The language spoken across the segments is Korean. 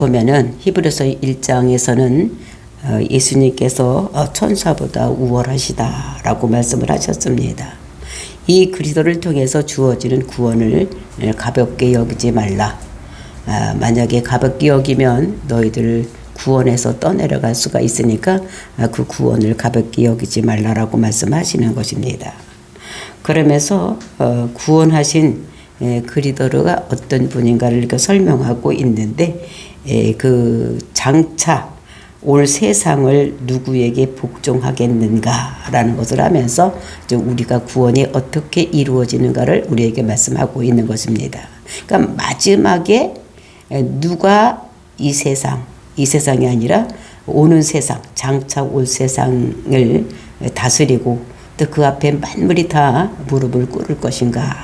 보면은 히브리서 1장에서는 예수님께서 천사보다 우월하시다라고 말씀을 하셨습니다. 이 그리스도를 통해서 주어지는 구원을 가볍게 여기지 말라. 만약에 가볍게 여기면 너희들 구원에서 떠내려갈 수가 있으니까 그 구원을 가볍게 여기지 말라라고 말씀하시는 것입니다. 그러면서 구원하신 그리스도가 어떤 분인가를 이렇게 설명하고 있는데 그 장차 올 세상을 누구에게 복종하겠는가라는 것을 하면서 우리가 구원이 어떻게 이루어지는가를 우리에게 말씀하고 있는 것입니다. 그러니까 마지막에 누가 이 세상이 아니라 오는 세상, 장차 올 세상을 다스리고 또 그 앞에 만물이 다 무릎을 꿇을 것인가?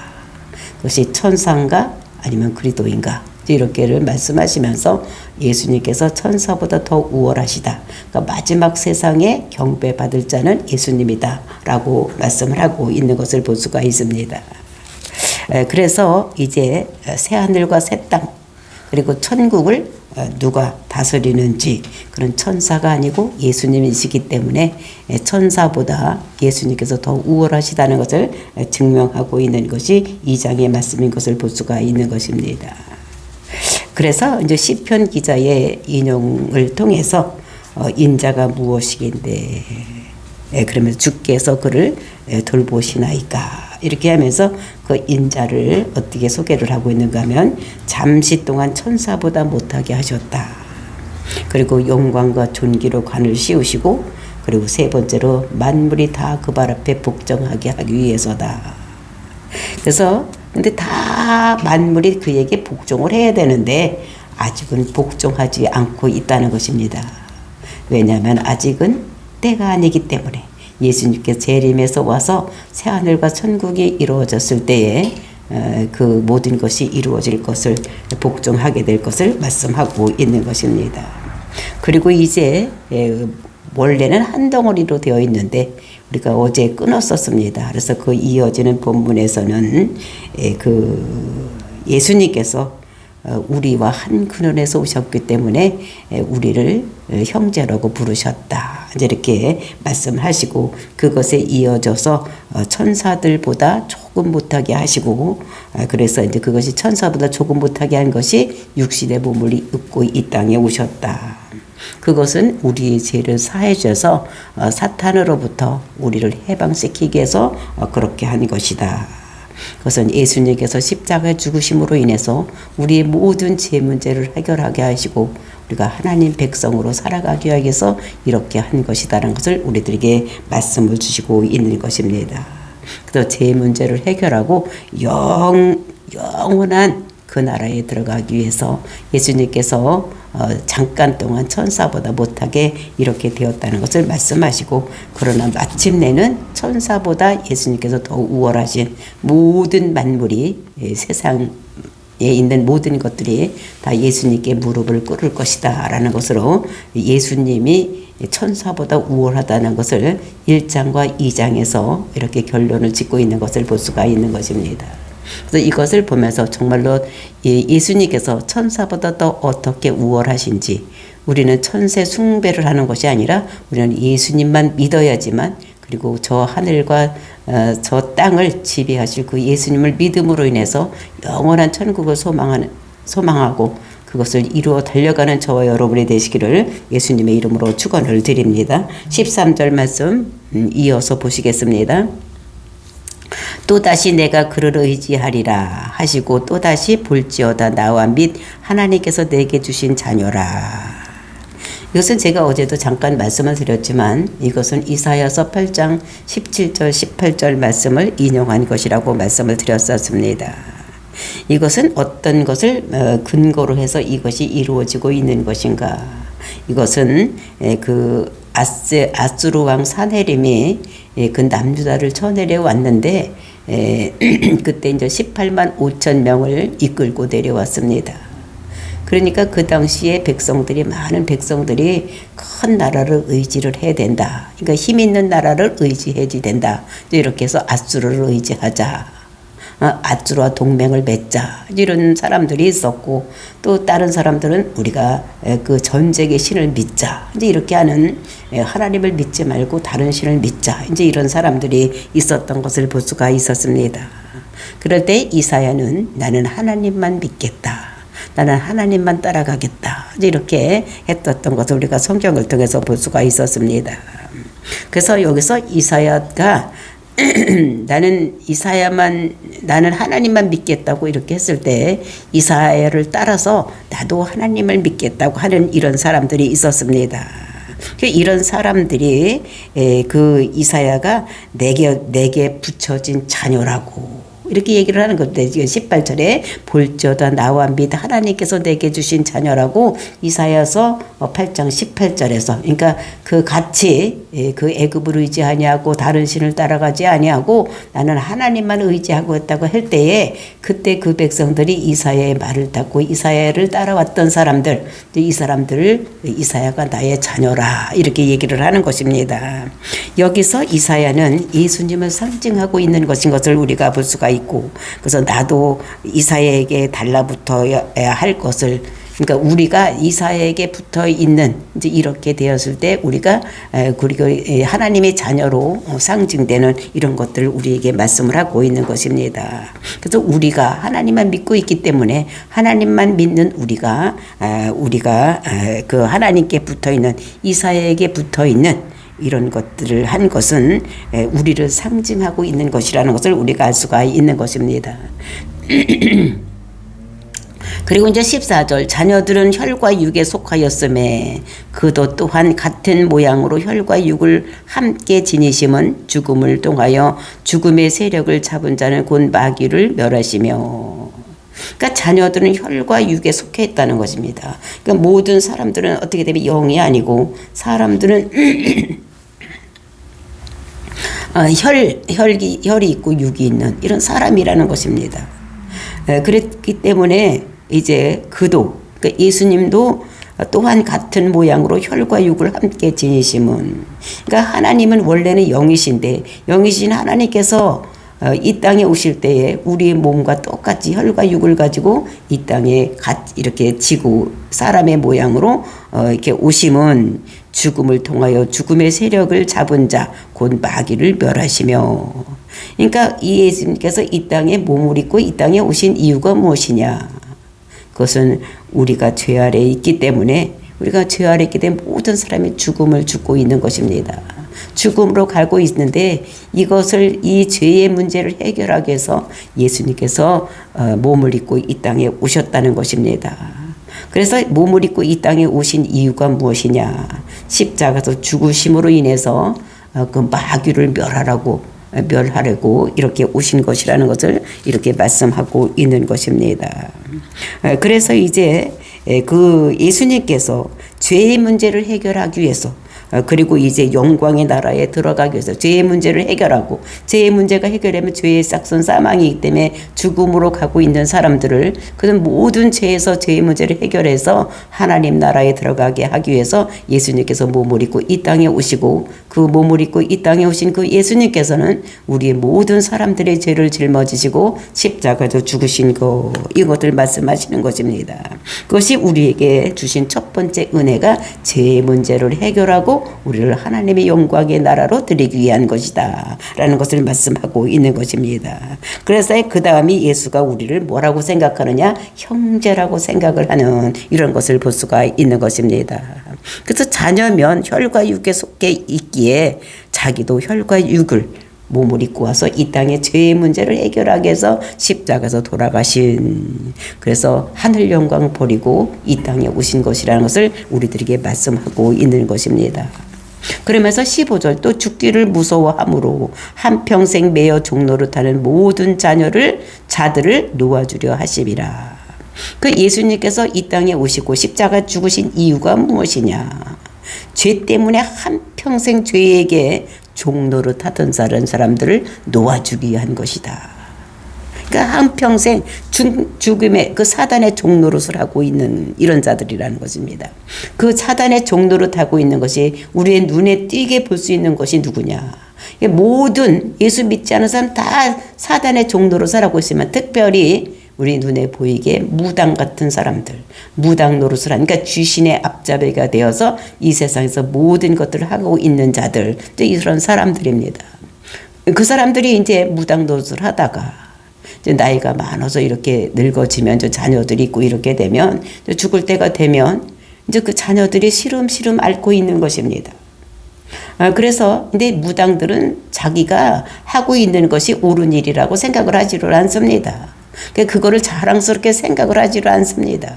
그것이 천사인가 아니면 그리스도인가? 이렇게를 말씀하시면서 예수님께서 천사보다 더 우월하시다. 그러니까 마지막 세상에 경배받을 자는 예수님이다 라고 말씀을 하고 있는 것을 볼 수가 있습니다. 그래서 이제 새하늘과 새 땅 그리고 천국을 누가 다스리는지 그런 천사가 아니고 예수님이시기 때문에 천사보다 예수님께서 더 우월하시다는 것을 증명하고 있는 것이 2장의 말씀인 것을 볼 수가 있는 것입니다. 그래서 이제 시편 기자의 인용을 통해서 인자가 무엇이긴데 그러면서 주께서 그를 돌보시나이까 이렇게 하면서 그 인자를 어떻게 소개를 하고 있는가 하면 잠시 동안 천사보다 못하게 하셨다. 그리고 영광과 존귀로 관을 씌우시고 그리고 세 번째로 만물이 다 그 발 앞에 복종하게 하기 위해서다. 그래서 근데 다 만물이 그에게 복종을 해야 되는데 아직은 복종하지 않고 있다는 것입니다. 왜냐하면 아직은 때가 아니기 때문에 예수님께서 재림에서 와서 새하늘과 천국이 이루어졌을 때에 그 모든 것이 이루어질 것을 복종하게 될 것을 말씀하고 있는 것입니다. 그리고 이제 원래는 한 덩어리로 되어 있는데 우리가 어제 끊었었습니다. 그래서 그 이어지는 본문에서는 그 예수님께서 우리와 한 근원에서 오셨기 때문에 우리를 형제라고 부르셨다. 이렇게 말씀하시고 그것에 이어져서 천사들보다 조금 못하게 하시고 그래서 이제 그것이 천사보다 조금 못하게 한 것이 육신의 몸을 입고 이 땅에 오셨다. 그것은 우리의 죄를 사해 주셔서 사탄으로부터 우리를 해방시키기 위해서 그렇게 한 것이다. 그것은 예수님께서 십자가에 죽으심으로 인해서 우리의 모든 죄 문제를 해결하게 하시고 우리가 하나님 백성으로 살아가기 위해서 이렇게 한 것이다라는 것을 우리들에게 말씀을 주시고 있는 것입니다. 그래서 죄 문제를 해결하고 영원한 그 나라에 들어가기 위해서 예수님께서 잠깐 동안 천사보다 못하게 이렇게 되었다는 것을 말씀하시고 그러나 마침내는 천사보다 예수님께서 더 우월하신 모든 만물이 세상에 있는 모든 것들이 다 예수님께 무릎을 꿇을 것이다 라는 것으로 예수님이 천사보다 우월하다는 것을 1장과 2장에서 이렇게 결론을 짓고 있는 것을 볼 수가 있는 것입니다. 그래서 이것을 보면서 정말로 예수님께서 천사보다 더 어떻게 우월하신지 우리는 천세 숭배를 하는 것이 아니라 우리는 예수님만 믿어야지만 그리고 저 하늘과 저 땅을 지배하실 그 예수님을 믿음으로 인해서 영원한 천국을 소망하고 그것을 이루어 달려가는 저와 여러분이 되시기를 예수님의 이름으로 축원을 드립니다. 13절 말씀 이어서 보시겠습니다. 또다시 내가 그를 의지하리라 하시고 또다시 볼지어다 나와 및 하나님께서 내게 주신 자녀라. 이것은 제가 어제도 잠깐 말씀을 드렸지만 이것은 이사야서 8장 17절 18절 말씀을 인용한 것이라고 말씀을 드렸었습니다. 이것은 어떤 것을 근거로 해서 이것이 이루어지고 있는 것인가. 이것은 그 아수르 왕 사네림이 그 남유다를 쳐내려 왔는데 그때 이제 18만 5천 명을 이끌고 내려왔습니다. 그러니까 그 당시에 많은 백성들이 큰 나라를 의지를 해야 된다. 그러니까 힘 있는 나라를 의지해야 된다. 이렇게 해서 아수르를 의지하자. 앗주와 동맹을 맺자 이런 사람들이 있었고, 또 다른 사람들은 우리가 그 전쟁의 신을 믿자 이제 이렇게 하는, 하나님을 믿지 말고 다른 신을 믿자 이제 이런 사람들이 있었던 것을 볼 수가 있었습니다. 그럴 때 이사야는 나는 하나님만 믿겠다, 나는 하나님만 따라가겠다 이렇게 했었던 것을 우리가 성경을 통해서 볼 수가 있었습니다. 그래서 여기서 이사야가 나는 하나님만 믿겠다고 이렇게 했을 때 이사야를 따라서 나도 하나님을 믿겠다고 하는 이런 사람들이 있었습니다. 이런 사람들이 그 이사야가 내게 붙여진 자녀라고 이렇게 얘기를 하는 건데, 18절에 볼지어다 나와 및 하나님께서 내게 주신 자녀라고 이사야서 8장 18절에서, 그러니까 그 같이 그 애굽을 의지하지 않고 다른 신을 따라가지 아니하고 나는 하나님만 의지하고 있다고 할 때에, 그때 그 백성들이 이사야의 말을 듣고 이사야를 따라왔던 사람들, 이 사람들을 이사야가 나의 자녀라 이렇게 얘기를 하는 것입니다. 여기서 이사야는 예수님을 상징하고 있는 것인 것을 우리가 볼 수가 있고, 그래서 나도 이사야에게 달라붙어야 할 것을, 그러니까 우리가 이사야에게 붙어 있는 이제 이렇게 되었을 때 우리가 그리고 하나님의 자녀로 상징되는 이런 것들을 우리에게 말씀을 하고 있는 것입니다. 그래서 우리가 하나님만 믿고 있기 때문에 하나님만 믿는 우리가 그 하나님께 붙어 있는, 이사야에게 붙어 있는 이런 것들을 한 것은 우리를 상징하고 있는 것이라는 것을 우리가 알 수가 있는 것입니다. 그리고 이제 14절, 자녀들은 혈과 육에 속하였음에 그도 또한 같은 모양으로 혈과 육을 함께 지니심은 죽음을 통하여 죽음의 세력을 잡은 자는 곧 마귀를 멸하시며. 그러니까 자녀들은 혈과 육에 속해 있다는 것입니다. 그러니까 모든 사람들은 어떻게 되면 영이 아니고, 사람들은 혈이 있고 육이 있는 이런 사람이라는 것입니다. 그랬기 때문에 이제 그러니까 예수님도 또한 같은 모양으로 혈과 육을 함께 지니심은, 그러니까 하나님은 원래는 영이신데 영이신 하나님께서 이 땅에 오실 때에 우리의 몸과 똑같이 혈과 육을 가지고 이 땅에 이렇게 지고 사람의 모양으로 이렇게 오심은 죽음을 통하여 죽음의 세력을 잡은 자 곧 마귀를 멸하시며. 그러니까 이 예수님께서 이 땅에 몸을 입고 이 땅에 오신 이유가 무엇이냐? 그것은 우리가 죄 아래에 있기 때문에, 우리가 죄 아래에 있기 때문에 모든 사람이 죽음을 죽고 있는 것입니다. 죽음으로 가고 있는데, 이것을, 이 죄의 문제를 해결하기 위해서 예수님께서 몸을 입고 이 땅에 오셨다는 것입니다. 그래서 몸을 입고 이 땅에 오신 이유가 무엇이냐? 십자가에서 죽으심으로 인해서 그 마귀를 멸하려고 이렇게 오신 것이라는 것을 이렇게 말씀하고 있는 것입니다. 그래서 이제 그 예수님께서 죄의 문제를 해결하기 위해서, 그리고 이제 영광의 나라에 들어가기 위해서 죄의 문제를 해결하고, 죄의 문제가 해결되면 죄의 싹선 사망이기 때문에 죽음으로 가고 있는 사람들을, 그런 모든 죄에서 죄의 문제를 해결해서 하나님 나라에 들어가게 하기 위해서 예수님께서 몸을 입고 이 땅에 오시고, 그 몸을 입고 이 땅에 오신 그 예수님께서는 우리의 모든 사람들의 죄를 짊어지시고 십자가에서 죽으신 것, 이것을 말씀하시는 것입니다. 그것이 우리에게 주신 첫 번째 은혜가 죄의 문제를 해결하고 우리를 하나님의 영광의 나라로 드리기 위한 것이다 라는 것을 말씀하고 있는 것입니다. 그래서 그 다음이 예수가 우리를 뭐라고 생각하느냐? 형제라고 생각을 하는 이런 것을 볼 수가 있는 것입니다. 그래서 자녀면 혈과 육에 속해 있기에 자기도 혈과 육을 몸을 입고 와서 이 땅의 죄의 문제를 해결하기 위해서 십자가에서 돌아가신, 그래서 하늘 영광 버리고 이 땅에 오신 것이라는 것을 우리들에게 말씀하고 있는 것입니다. 그러면서 15절, 또 죽기를 무서워함으로 한평생 매여 종노릇하는 모든 자들을 놓아주려 하심이라. 그 예수님께서 이 땅에 오시고 십자가 죽으신 이유가 무엇이냐? 죄 때문에 한평생 죄에게 종노릇 하던 사람들을 놓아주기 위한 것이다. 그러니까 한평생 죽음의 그 사단의 종노릇을 하고 있는 이런 자들이라는 것입니다. 그 사단의 종노릇 하고 있는 것이 우리의 눈에 띄게 볼 수 있는 것이 누구냐? 모든 예수 믿지 않은 사람 다 사단의 종로로 살아가고 있으면 특별히 우리 눈에 보이게 무당 같은 사람들, 무당 노릇을 하니까 그러니까 귀신의 앞잡이가 되어서 이 세상에서 모든 것들을 하고 있는 자들, 이런 사람들입니다. 그 사람들이 이제 무당 노릇을 하다가 이제 나이가 많아서 이렇게 늙어지면 저 자녀들이 있고 이렇게 되면 죽을 때가 되면 이제 그 자녀들이 시름시름 앓고 있는 것입니다. 그래서 근데 무당들은 자기가 하고 있는 것이 옳은 일이라고 생각을 하지를 않습니다. 그거를 자랑스럽게 생각을 하지를 않습니다.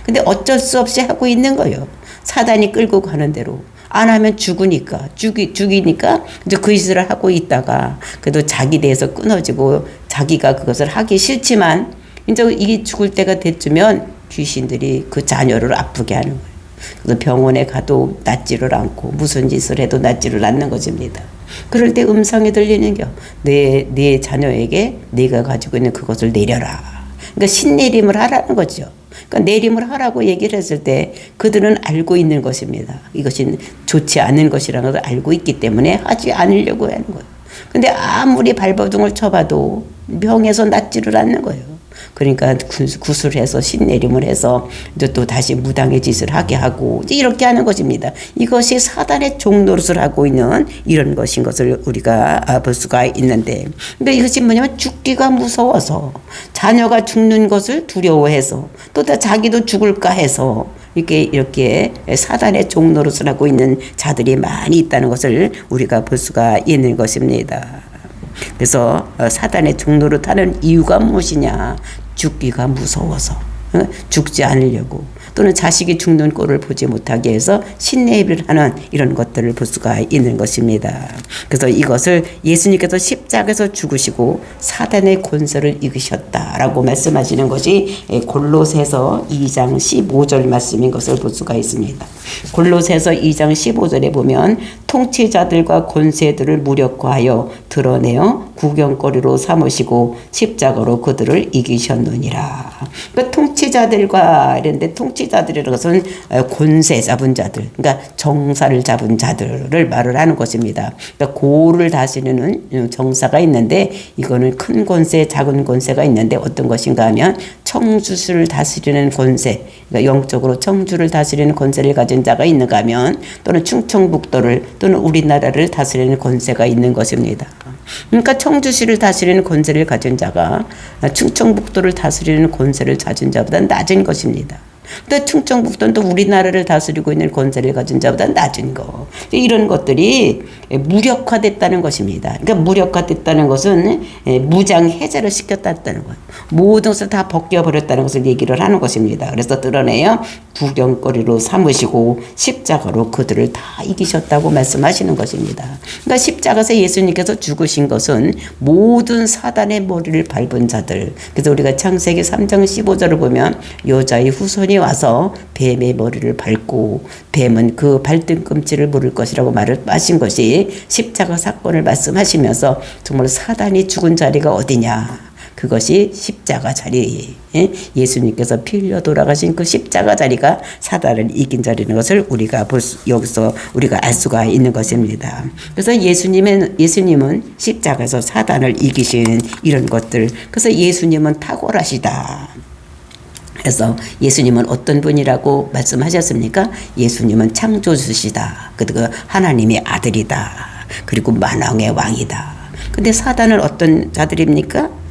근데 어쩔 수 없이 하고 있는 거예요. 사단이 끌고 가는 대로. 안 하면 죽으니까, 죽이니까 이제 그 짓을 하고 있다가 그래도 자기 대해서 끊어지고 자기가 그것을 하기 싫지만 이제 이게 죽을 때가 됐으면 귀신들이 그 자녀를 아프게 하는 거예요. 그래서 병원에 가도 낫지를 않고 무슨 짓을 해도 낫지를 않는 것입니다. 그럴 때 음성이 들리는겨. 내 자녀에게 네가 가지고 있는 그것을 내려라. 그러니까 신내림을 하라는 거죠. 그러니까 내림을 하라고 얘기를 했을 때 그들은 알고 있는 것입니다. 이것이 좋지 않은 것이라는 것을 알고 있기 때문에 하지 않으려고 하는 거예요. 근데 아무리 발버둥을 쳐봐도 병에서 낫지를 않는 거예요. 그러니까 구술해서 신내림을 해서 이제 또 다시 무당의 짓을 하게 하고 이제 이렇게 하는 것입니다. 이것이 사단의 종노릇을 하고 있는 이런 것인 것을 우리가 볼 수가 있는데, 근데 이것이 뭐냐면 죽기가 무서워서 자녀가 죽는 것을 두려워해서 또 자기도 죽을까 해서 이렇게 사단의 종노릇을 하고 있는 자들이 많이 있다는 것을 우리가 볼 수가 있는 것입니다. 그래서 사단의 종노릇 하는 이유가 무엇이냐? 죽기가 무서워서, 죽지 않으려고, 또는 자식이 죽는 꼴을 보지 못하게 해서 신내입을 하는 이런 것들을 볼 수가 있는 것입니다. 그래서 이것을 예수님께서 십자가에서 죽으시고 사단의 권세를 이기셨다라고 말씀하시는 것이 골로새서 2장 15절 말씀인 것을 볼 수가 있습니다. 골로새서 2장 15절에 보면 통치자들과 권세들을 무력화하여 드러내어 구경거리로 삼으시고 십자가로 그들을 이기셨느니라. 그 통치자들과 이런데 통치자들이라는 것은 권세 잡은 자들, 그러니까 정사를 잡은 자들을 말을 하는 것입니다. 그러니까 고를 다스리는 정사가 있는데 이거는 큰 권세, 작은 권세가 있는데 어떤 것인가 하면 청주를 다스리는 권세, 그러니까 영적으로 청주를 다스리는 권세를 가진 자가 있는가 하면 또는 충청북도를 또는 우리나라를 다스리는 권세가 있는 것입니다. 그러니까 청주시를 다스리는 권세를 가진 자가 충청북도를 다스리는 권세를 가진 자보다 낮은 것입니다. 근데 충청북도는 또 우리나라를 다스리고 있는 권세를 가진 자보다 낮은 거. 이런 것들이 무력화됐다는 것입니다. 그러니까 무력화됐다는 것은 무장 해제를 시켰다는 거예요. 모든 것을 다 벗겨버렸다는 것을 얘기를 하는 것입니다. 그래서 드러내요. 구경거리로 삼으시고 십자가로 그들을 다 이기셨다고 말씀하시는 것입니다. 그러니까 십자가에서 예수님께서 죽으신 것은 모든 사단의 머리를 밟은 자들. 그래서 우리가 창세기 3장 15절을 보면 여자의 후손이 와서 뱀의 머리를 밟고 뱀은 그 발등꿈치를 물을 것이라고 말을 하신 것이 십자가 사건을 말씀하시면서 정말 사단이 죽은 자리가 어디냐. 그것이 십자가 자리. 예수님께서 피 흘려 돌아가신 그 십자가 자리가 사단을 이긴 자리인 것을 우리가 여기서 우리가 알 수가 있는 것입니다. 그래서 예수님은 십자가에서 사단을 이기신 이런 것들. 그래서 예수님은 탁월하시다. 그래서 예수님은 어떤 분이라고 말씀하셨습니까? 예수님은 창조주시다. 그 하나님의 아들이다. 그리고 만왕의 왕이다. 근데 사단은 어떤 자들입니까?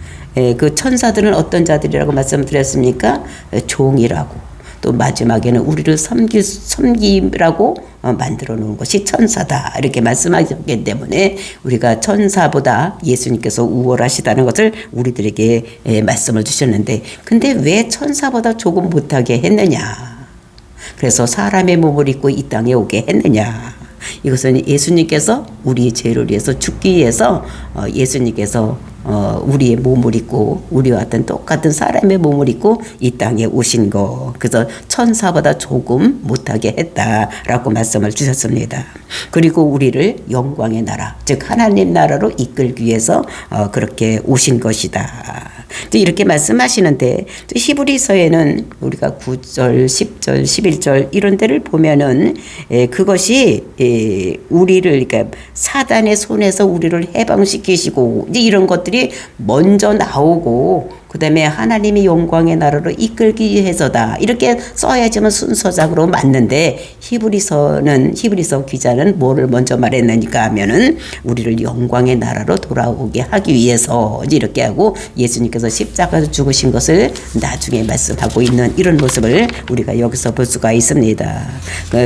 그 천사들은 어떤 자들이라고 말씀드렸습니까? 종이라고. 또 마지막에는 우리를 섬기라고 만들어 놓은 것이 천사다. 이렇게 말씀하셨기 때문에 우리가 천사보다 예수님께서 우월하시다는 것을 우리들에게 말씀을 주셨는데, 근데 왜 천사보다 조금 못하게 했느냐? 그래서 사람의 몸을 입고 이 땅에 오게 했느냐? 이것은 예수님께서 우리의 죄를 위해서 죽기 위해서 예수님께서 우리의 몸을 입고 우리와 같은 똑같은 사람의 몸을 입고 이 땅에 오신 거. 그래서 천사보다 조금 못하게 했다라고 말씀을 주셨습니다. 그리고 우리를 영광의 나라, 즉 하나님 나라로 이끌기 위해서 그렇게 오신 것이다. 이제 이렇게 말씀하시는데 히브리서에는 우리가 9절, 10절, 11절 이런 데를 보면은 그것이 우리를 그러니까 사단의 손에서 우리를 해방시키시고 이제 이런 것들이 먼저 나오고 그다음에 하나님이 영광의 나라로 이끌기 위해서다 이렇게 써야지만 순서상으로 맞는데 히브리서 기자는 뭐를 먼저 말했느니까 하면은 우리를 영광의 나라로 돌아오게 하기 위해서 이렇게 하고 예수님께서 십자가에서 죽으신 것을 나중에 말씀하고 있는 이런 모습을 우리가 여기서 볼 수가 있습니다.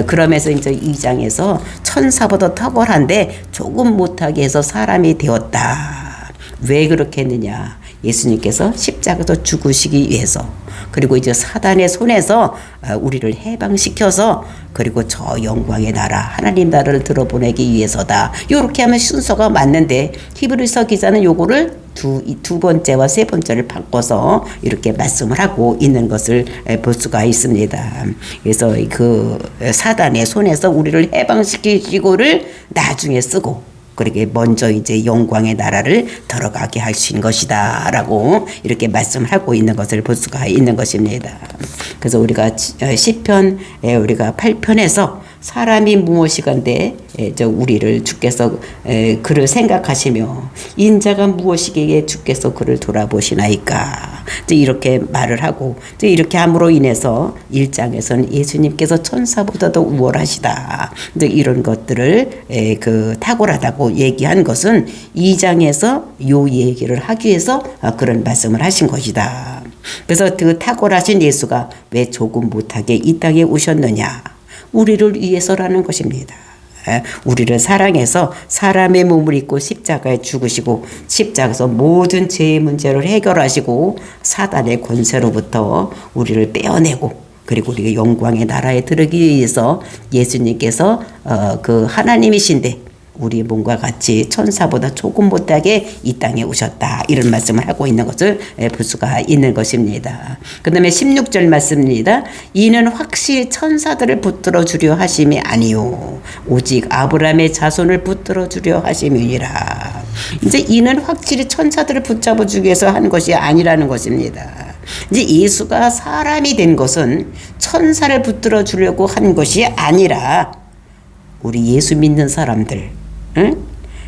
그러면서 이제 2장에서 천사보다 탁월한데 조금 못하게 해서 사람이 되었다. 왜 그렇게 했느냐? 예수님께서 십자가에서 죽으시기 위해서 그리고 이제 사단의 손에서 우리를 해방시켜서 그리고 저 영광의 나라 하나님 나라를 들어보내기 위해서다. 요렇게 하면 순서가 맞는데 히브리서 기자는 요거를 두 번째와 세 번째를 바꿔서 이렇게 말씀을 하고 있는 것을 볼 수가 있습니다. 그래서 그 사단의 손에서 우리를 해방시키시고를 나중에 쓰고 그렇게 먼저 이제 영광의 나라를 들어가게 하신 것이다 라고 이렇게 말씀을 하고 있는 것을 볼 수가 있는 것입니다. 그래서 우리가 시편 우리가 8편에서 사람이 무엇이건데 우리를 주께서 그를 생각하시며 인자가 무엇이기에 주께서 그를 돌아보시나이까 이렇게 말을 하고 이렇게 함으로 인해서 1장에서는 예수님께서 천사보다도 우월하시다 이런 것들을 그 탁월하다고 얘기한 것은 2장에서 요 얘기를 하기 위해서 그런 말씀을 하신 것이다. 그래서 그 탁월하신 예수가 왜 조금 못하게 이 땅에 오셨느냐? 우리를 위해서라는 것입니다. 우리를 사랑해서 사람의 몸을 입고 십자가에 죽으시고 십자가에서 모든 죄의 문제를 해결하시고 사단의 권세로부터 우리를 떼어내고 그리고 우리가 영광의 나라에 들어가기 위해서 예수님께서 그 하나님이신데 우리 몸과 같이 천사보다 조금 못하게 이 땅에 오셨다. 이런 말씀을 하고 있는 것을 볼 수가 있는 것입니다. 그 다음에 16절 말씀입니다. 이는 확실히 천사들을 붙들어 주려 하심이 아니요 오직 아브라함의 자손을 붙들어 주려 하심이니라. 이제 이는 확실히 천사들을 붙잡아 주기 위해서 한 것이 아니라는 것입니다. 이제 예수가 사람이 된 것은 천사를 붙들어 주려고 한 것이 아니라 우리 예수 믿는 사람들 응?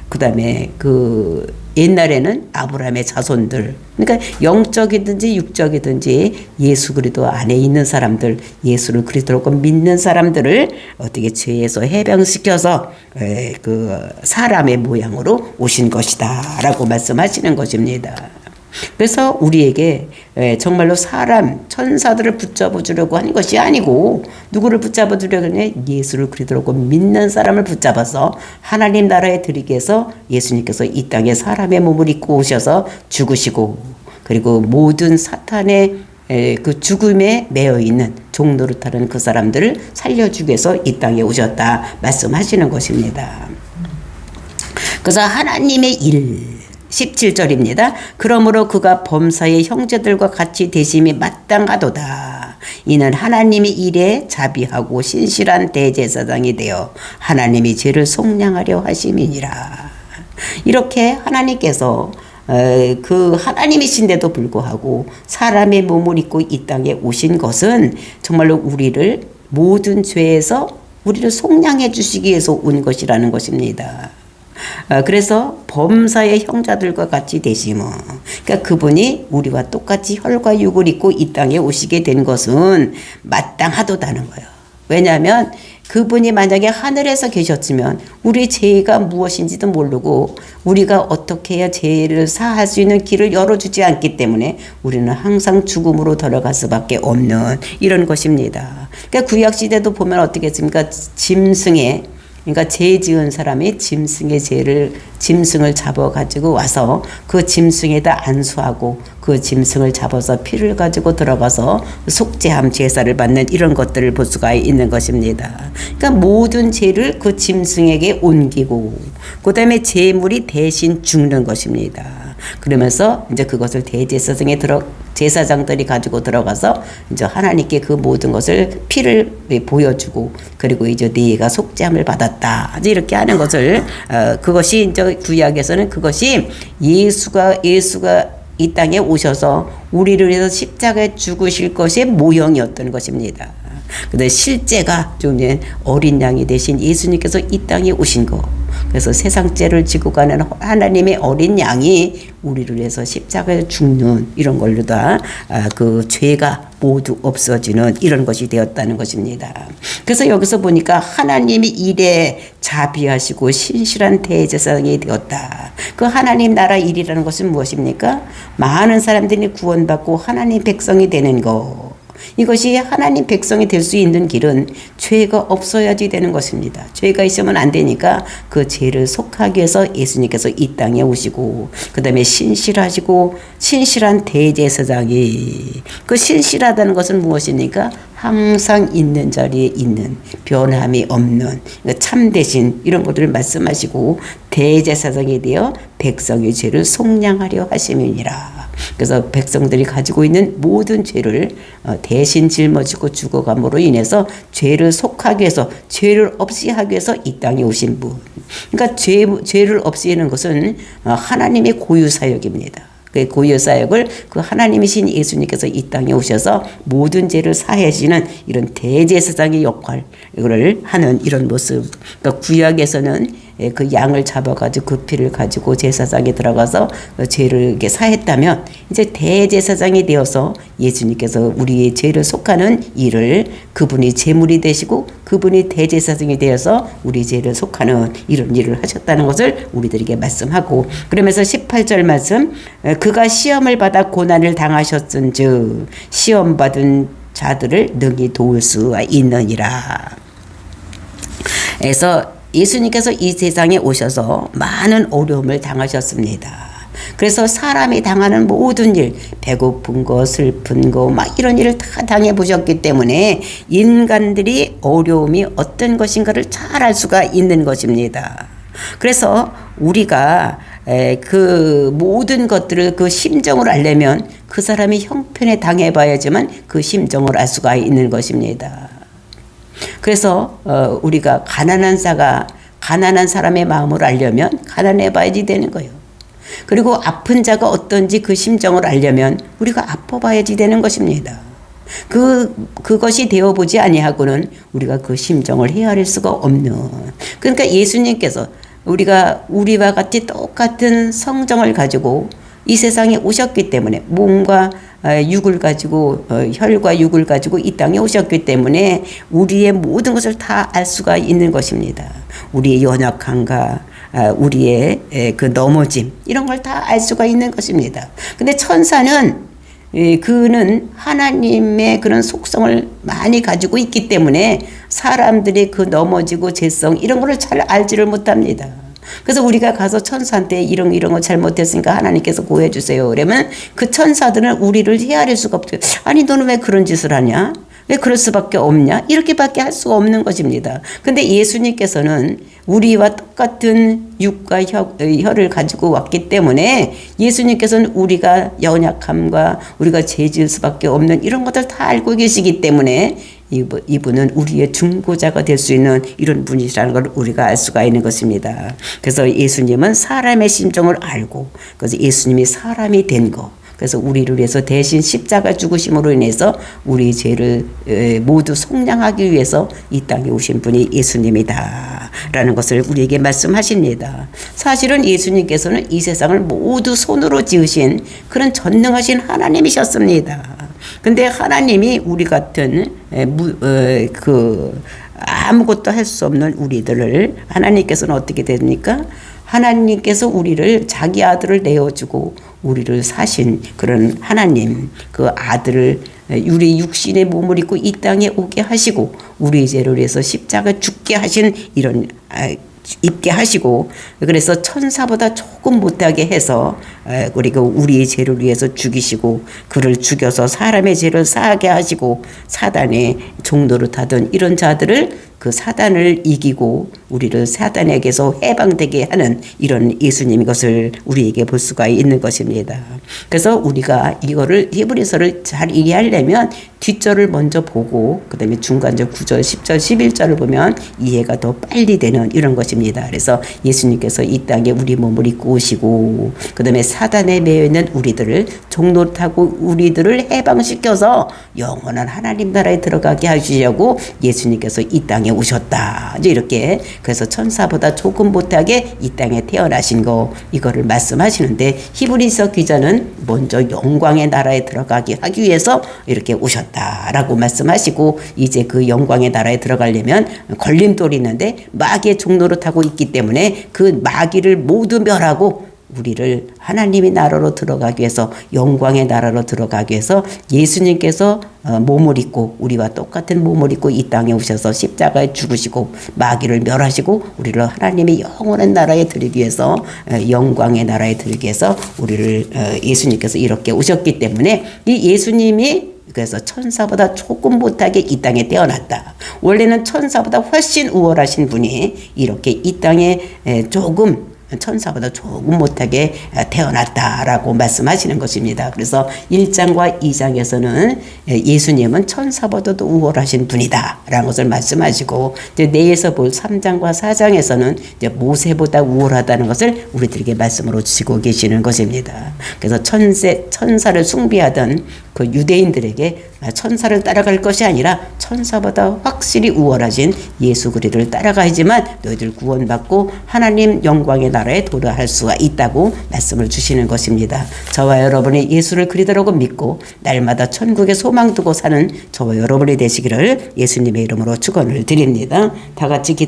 그 다음에 그 옛날에는 아브라함의 자손들 그러니까 영적이든지 육적이든지 예수 그리스도 안에 있는 사람들 예수를 그리스도로 믿는 사람들을 어떻게 죄에서 해방시켜서 그 사람의 모양으로 오신 것이다 라고 말씀하시는 것입니다. 그래서 우리에게 정말로 사람, 천사들을 붙잡아 주려고 하는 것이 아니고 누구를 붙잡아 주려고 하냐? 예수를 그리스도로 믿는 사람을 붙잡아서 하나님 나라에 들이게 해서 예수님께서 이 땅에 사람의 몸을 입고 오셔서 죽으시고 그리고 모든 사탄의 그 죽음에 매여 있는 종노릇하는 그 사람들을 살려주기 위해서 이 땅에 오셨다 말씀하시는 것입니다. 그래서 하나님의 일 17절입니다. 그러므로 그가 범사의 형제들과 같이 되심이 마땅하도다. 이는 하나님의 일에 자비하고 신실한 대제사장이 되어 하나님이 죄를 속량하려 하심이니라. 이렇게 하나님께서 그 하나님이신데도 불구하고 사람의 몸을 입고 이 땅에 오신 것은 정말로 우리를 모든 죄에서 우리를 속량해 주시기 위해서 온 것이라는 것입니다. 그래서 범사의 형제들과 같이 되시며 그러니까 그분이 우리와 똑같이 혈과 육을 입고 이 땅에 오시게 된 것은 마땅하도다는 거예요. 왜냐하면 그분이 만약에 하늘에서 계셨으면 우리 죄가 무엇인지도 모르고 우리가 어떻게 해야 죄를 사할 수 있는 길을 열어주지 않기 때문에 우리는 항상 죽음으로 들어갈 수밖에 없는 이런 것입니다. 그러니까 구약시대도 보면 어떻게 했습니까? 짐승에 그러니까 죄 지은 사람이 짐승을 잡아가지고 와서 그 짐승에다 안수하고 그 짐승을 잡아서 피를 가지고 들어가서 속죄함 제사를 받는 이런 것들을 볼 수가 있는 것입니다. 그러니까 모든 죄를 그 짐승에게 옮기고 그 다음에 제물이 대신 죽는 것입니다. 그러면서 이제 그것을 제사장들이 가지고 들어가서 이제 하나님께 그 모든 것을 피를 보여주고 그리고 이제 네가 속죄함을 받았다. 이제 이렇게 하는 것을 그것이 이제 구약에서는 그것이 예수가 이 땅에 오셔서 우리를 위해서 십자가에 죽으실 것의 모형이었던 것입니다. 근데 실제가 좀 어린 양이 되신 예수님께서 이 땅에 오신 거. 그래서 세상 죄를 지고 가는 하나님의 어린 양이 우리를 위해서 십자가에 죽는 이런 걸로 다 그 죄가 모두 없어지는 이런 것이 되었다는 것입니다. 그래서 여기서 보니까 하나님이 일에 자비하시고 신실한 대제사장이 되었다. 그 하나님 나라 일이라는 것은 무엇입니까? 많은 사람들이 구원받고 하나님 백성이 되는 것. 이것이 하나님 백성이 될 수 있는 길은 죄가 없어야지 되는 것입니다. 죄가 있으면 안 되니까 그 죄를 속하기 위해서 예수님께서 이 땅에 오시고, 그 다음에 신실하시고 신실한 대제사장이, 그 신실하다는 것은 무엇입니까? 항상 있는 자리에 있는, 변함이 없는, 참되신 이런 것들을 말씀하시고 대제사장이 되어 백성의 죄를 속량하려 하심이니라. 그래서 백성들이 가지고 있는 모든 죄를 대신 짊어지고 죽어감으로 인해서 죄를 속하기 위해서, 죄를 없이 하기 위해서 이 땅에 오신 분. 그러니까 죄를 없애는 것은 하나님의 고유 사역입니다. 그 고유 사역을 그 하나님이신 예수님께서 이 땅에 오셔서 모든 죄를 사해지는 이런 대제사장의 역할을 하는 이런 모습. 그러니까 구약에서는 그 양을 잡아가지고 그 피를 가지고 제사장에 들어가서 죄를 이렇게 사했다면, 이제 대제사장이 되어서 예수님께서 우리의 죄를 속하는 일을, 그분이 제물이 되시고 그분이 대제사장이 되어서 우리 죄를 속하는 이런 일을 하셨다는 것을 우리들에게 말씀하고, 그러면서 18절 말씀, 그가 시험을 받아 고난을 당하셨은즉 시험 받은 자들을 능히 도울 수 있느니라. 그래서 예수님께서 이 세상에 오셔서 많은 어려움을 당하셨습니다. 그래서 사람이 당하는 모든 일, 배고픈 거, 슬픈 거, 막 이런 일을 다 당해보셨기 때문에 인간들이 어려움이 어떤 것인가를 잘 알 수가 있는 것입니다. 그래서 우리가 그 모든 것들을, 그 심정을 알려면 그 사람이 형편에 당해봐야지만 그 심정을 알 수가 있는 것입니다. 그래서 우리가 가난한 사람의 마음을 알려면 가난해 봐야지 되는 거예요. 그리고 아픈 자가 어떤지 그 심정을 알려면 우리가 아파 봐야지 되는 것입니다. 그것이 되어보지 아니하고는 우리가 그 심정을 헤아릴 수가 없는. 그러니까 예수님께서 우리와 같이 똑같은 성정을 가지고 이 세상에 오셨기 때문에, 몸과 육을 가지고, 혈과 육을 가지고 이 땅에 오셨기 때문에 우리의 모든 것을 다 알 수가 있는 것입니다. 우리의 연약함과 우리의 그 넘어짐, 이런 걸 다 알 수가 있는 것입니다. 근데 천사는 그는 하나님의 그런 속성을 많이 가지고 있기 때문에 사람들이 그 넘어지고 죄성 이런 거를 잘 알지를 못합니다. 그래서 우리가 가서 천사한테 이런 거 잘못했으니까 하나님께서 고해 주세요. 그러면 그 천사들은 우리를 헤아릴 수가 없어요. 아니 너는 왜 그런 짓을 하냐? 왜 그럴 수밖에 없냐? 이렇게밖에 할 수가 없는 것입니다. 근데 예수님께서는 우리와 똑같은 육과 혈을 가지고 왔기 때문에 예수님께서는 우리가 연약함과 우리가 죄 지을 수밖에 없는 이런 것들 다 알고 계시기 때문에 이분은 우리의 중보자가 될 수 있는 이런 분이라는 걸 우리가 알 수가 있는 것입니다. 그래서 예수님은 사람의 심정을 알고, 그래서 예수님이 사람이 된 것, 그래서 우리를 위해서 대신 십자가 죽으심으로 인해서 우리 죄를 모두 속량하기 위해서 이 땅에 오신 분이 예수님이다 라는 것을 우리에게 말씀하십니다. 사실은 예수님께서는 이 세상을 모두 손으로 지으신 그런 전능하신 하나님이셨습니다. 근데 하나님이 우리 같은 아무것도 할 수 없는 우리들을, 하나님께서는 어떻게 됩니까? 하나님께서 우리를 자기 아들을 내어주고 우리를 사신 그런 하나님, 그 아들을 우리 육신의 몸을 입고 이 땅에 오게 하시고 우리 죄를 위해서 십자가 죽게 하신 이런 입게 하시고, 그래서 천사보다 조금 못하게 해서 그리고 우리의 죄를 위해서 죽이시고 그를 죽여서 사람의 죄를 사하게 하시고 사단의 종노릇 하던 이런 자들을, 그 사단을 이기고 우리를 사단에게서 해방되게 하는 이런 예수님인 것을 우리에게 볼 수가 있는 것입니다. 그래서 우리가 이거를 히브리서를 잘 이해하려면 뒷절을 먼저 보고 그 다음에 중간절 9절 10절 11절을 보면 이해가 더 빨리 되는 이런 것입니다. 그래서 예수님께서 이 땅에 우리 몸을 입고 오시고 그 다음에 사단에 매여 있는 우리들을 종로 타고 우리들을 해방시켜서 영원한 하나님 나라에 들어가게 하시려고 예수님께서 이 땅에 오셨다. 이제 이렇게 그래서 천사보다 조금 못하게 이 땅에 태어나신 거 이거를 말씀하시는데 히브리서 기자는 먼저 영광의 나라에 들어가게 하기 위해서 이렇게 오셨다라고 말씀하시고 이제 그 영광의 나라에 들어가려면 걸림돌이 있는데 마귀의 종로를 타고 있기 때문에 그 마귀를 모두 멸하고 우리를 하나님의 나라로 들어가기 위해서 영광의 나라로 들어가기 위해서 예수님께서 몸을 입고 우리와 똑같은 몸을 입고 이 땅에 오셔서 십자가에 죽으시고 마귀를 멸하시고 우리를 하나님의 영원한 나라에 들이기 위해서 영광의 나라에 들이기 위해서 우리를 예수님께서 이렇게 오셨기 때문에 이 예수님이 그래서 천사보다 조금 못하게 이 땅에 태어났다. 원래는 천사보다 훨씬 우월하신 분이 이렇게 이 땅에 천사보다 조금 못하게 태어났다라고 말씀하시는 것입니다. 그래서 1장과 2장에서는 예수님은 천사보다도 우월하신 분이다 라는 것을 말씀하시고 이제 내에서 볼 3장과 4장에서는 이제 모세보다 우월하다는 것을 우리들에게 말씀으로 주시고 계시는 것입니다. 그래서 천사를 숭배하던 그 유대인들에게 천사를 따라갈 것이 아니라 천사보다 확실히 우월하신 예수 그리스도를 따라가야지만 너희들 구원받고 하나님 영광의 나라에 도달할 수가 있다고 말씀을 주시는 것입니다. 저와 여러분이 예수를 그리스도라고 믿고 날마다 천국에 소망 두고 사는 저와 여러분이 되시기를 예수님의 이름으로 축원을 드립니다. 다 같이 기도